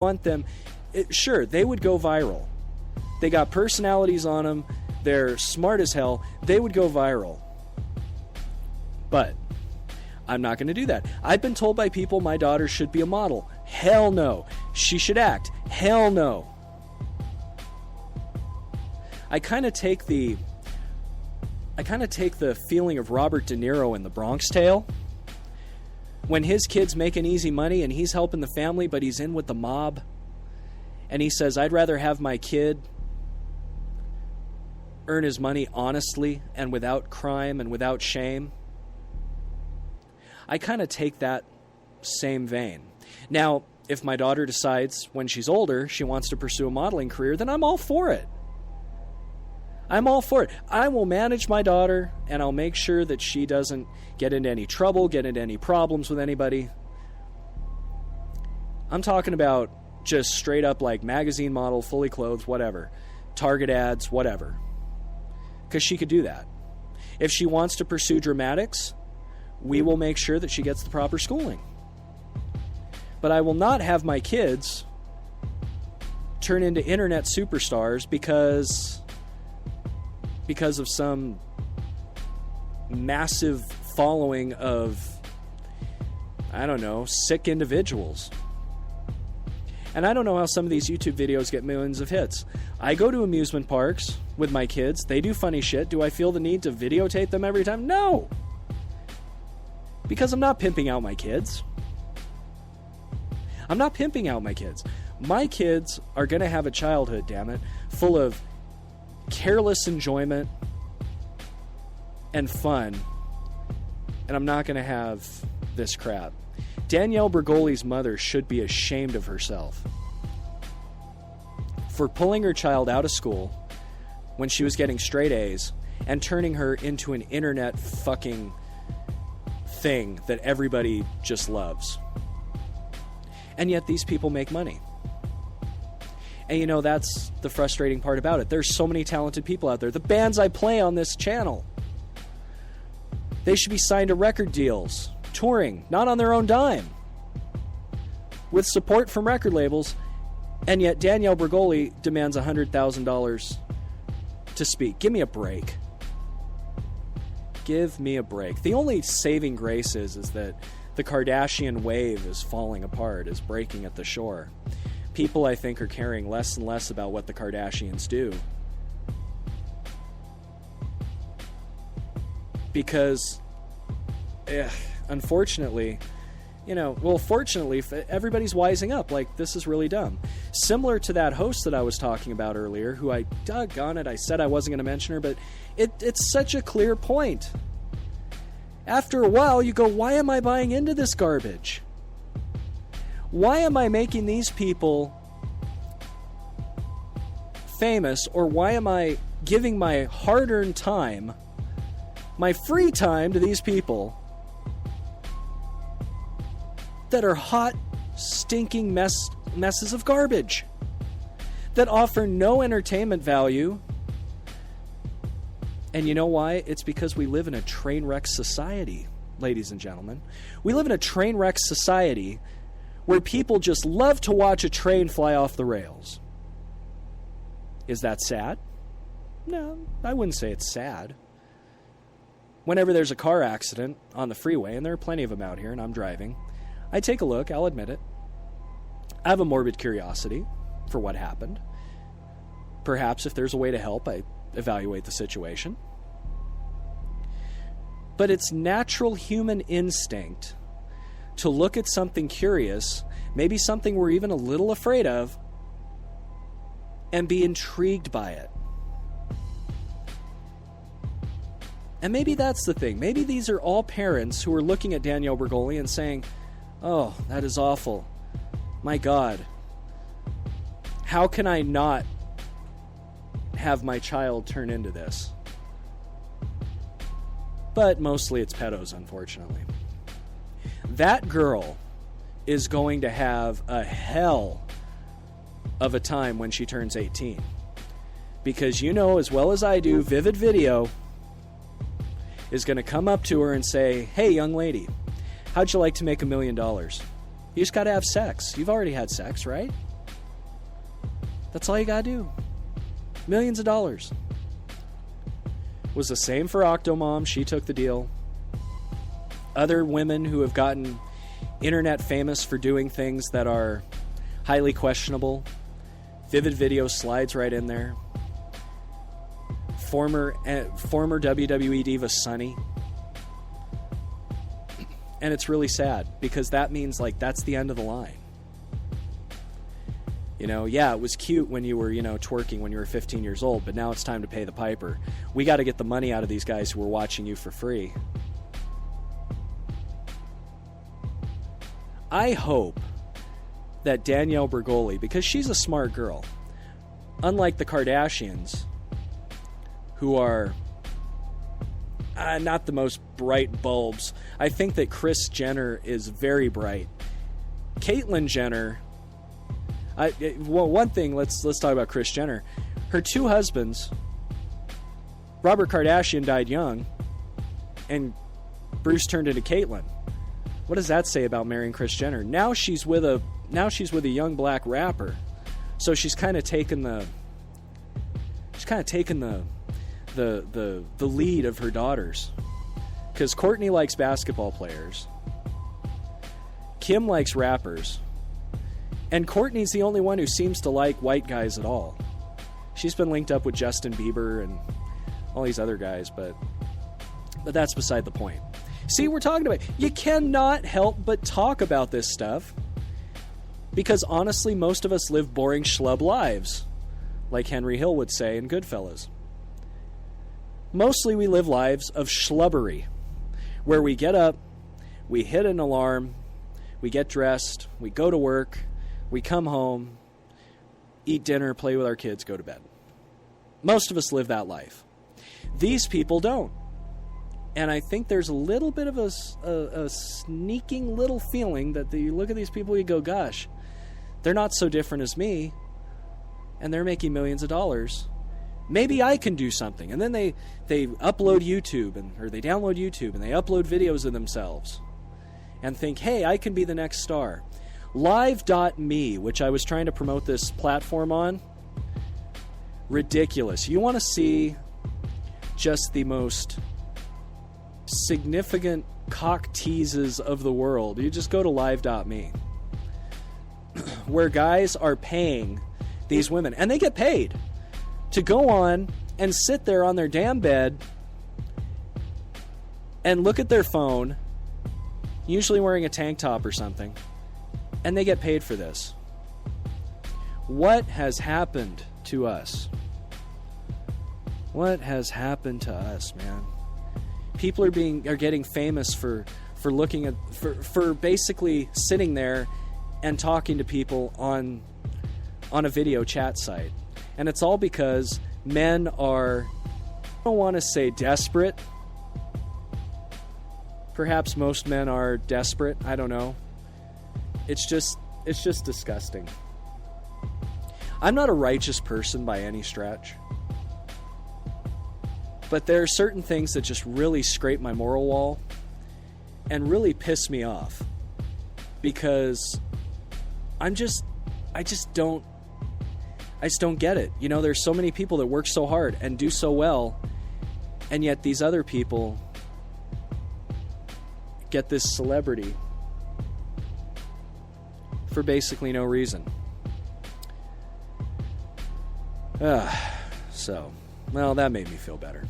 want them, sure, they would go viral. They got personalities on them. They're smart as hell. They would go viral. But I'm not going to do that. I've been told by people my daughter should be a model. Hell no. She should act. Hell no. I kind of take the feeling of Robert De Niro in The Bronx Tale. When his kid's making easy money and he's helping the family, but he's in with the mob. And he says, I'd rather have my kid earn his money honestly and without crime and without shame. I kind of take that same vein. Now, if my daughter decides when she's older she wants to pursue a modeling career, then I'm all for it. I'm all for it. I will manage my daughter, and I'll make sure that she doesn't get into any trouble, get into any problems with anybody. I'm talking about just straight up like magazine model, fully clothed, whatever. Target ads, whatever. Because she could do that. If she wants to pursue dramatics, we will make sure that she gets the proper schooling. But I will not have my kids turn into internet superstars because of some massive following of, I don't know, sick individuals. And I don't know how some of these YouTube videos get millions of hits. I go to amusement parks with my kids. They do funny shit. Do I feel the need to videotape them every time? No. Because I'm not pimping out my kids. I'm not pimping out my kids. My kids are going to have a childhood, damn it, full of careless enjoyment and fun. And I'm not going to have this crap. Danielle Bregoli's mother should be ashamed of herself for pulling her child out of school when she was getting straight A's and turning her into an internet fucking thing that everybody just loves. And yet these people make money. And you know, that's the frustrating part about it. There's so many talented people out there. The bands I play on this channel, they should be signed to record deals, touring, not on their own dime, with support from record labels. And yet Danielle Bregoli demands $100,000 to speak. Give me a break. Give me a break. The only saving grace is that the Kardashian wave is falling apart, is breaking at the shore. People, I think, are caring less and less about what the Kardashians do. Because, unfortunately, fortunately, everybody's wising up. Like, this is really dumb. Similar to that host that I was talking about earlier, who I said I wasn't going to mention her, but it's such a clear point. After a while, you go, why am I buying into this garbage? Why am I making these people famous, or why am I giving my hard-earned time, my free time, to these people that are hot, stinking messes of garbage that offer no entertainment value? And you know why? It's because we live in a train wreck society, ladies and gentlemen. We live in a train wreck society where people just love to watch a train fly off the rails. Is that sad? No, I wouldn't say it's sad. Whenever there's a car accident on the freeway, and there are plenty of them out here, and I'm driving, I take a look, I'll admit it. I have a morbid curiosity for what happened. Perhaps if there's a way to help, I evaluate the situation. But it's natural human instinct to look at something curious, maybe something we're even a little afraid of, and be intrigued by it. And maybe that's the thing. Maybe these are all parents who are looking at Danielle Bregoli and saying, oh, that is awful. My God. How can I not have my child turn into this? But mostly it's pedos, unfortunately. That girl is going to have a hell of a time when she turns 18. Because you know as well as I do, Vivid Video is going to come up to her and say, hey, young lady, how'd you like to make $1 million? You just got to have sex. You've already had sex, right? That's all you gotta do. Millions of dollars. Was the same for Octomom. She took the deal. Other women who have gotten internet famous for doing things that are highly questionable. Vivid Video slides right in there. Former WWE diva Sunny. And it's really sad because that means like that's the end of the line. You know, yeah, it was cute when you were, twerking when you were 15 years old, but now it's time to pay the piper. We got to get the money out of these guys who are watching you for free. I hope that Danielle Bregoli, because she's a smart girl, unlike the Kardashians, who are not the most bright bulbs. I think that Kris Jenner is very bright. Caitlyn Jenner... one thing, let's talk about Kris Jenner. Her two husbands, Robert Kardashian died young, and Bruce turned into Caitlyn. What does that say about marrying Kris Jenner? Now she's with a young black rapper, so she's kind of taken the lead of her daughters, because Kourtney likes basketball players, Kim likes rappers. And Kourtney's the only one who seems to like white guys at all. She's been linked up with Justin Bieber and all these other guys, but that's beside the point. See, we're talking about... You cannot help but talk about this stuff because, honestly, most of us live boring schlub lives, like Henry Hill would say in Goodfellas. Mostly we live lives of schlubbery, where we get up, we hit an alarm, we get dressed, we go to work... We come home, eat dinner, play with our kids, go to bed. Most of us live that life. These people don't. And I think there's a little bit of a sneaking little feeling that you look at these people, you go, gosh, they're not so different as me, and they're making millions of dollars. Maybe I can do something. And then they upload YouTube, or they download YouTube, and they upload videos of themselves and think, hey, I can be the next star. Live.me, which I was trying to promote this platform on, ridiculous. You want to see just the most significant cock teases of the world, you just go to live.me, where guys are paying these women, and they get paid, to go on and sit there on their damn bed and look at their phone, usually wearing a tank top or something, and they get paid for this. What has happened to us? What has happened to us, man? People are getting famous for looking at for basically sitting there and talking to people on a video chat site. And it's all because men are, I don't want to say desperate. Perhaps most men are desperate. I don't know. It's just disgusting. I'm not a righteous person by any stretch. But there are certain things that just really scrape my moral wall and really piss me off. Because I just don't get it. You know, there's so many people that work so hard and do so well, and yet these other people get this celebrity for basically no reason. So, well, that made me feel better.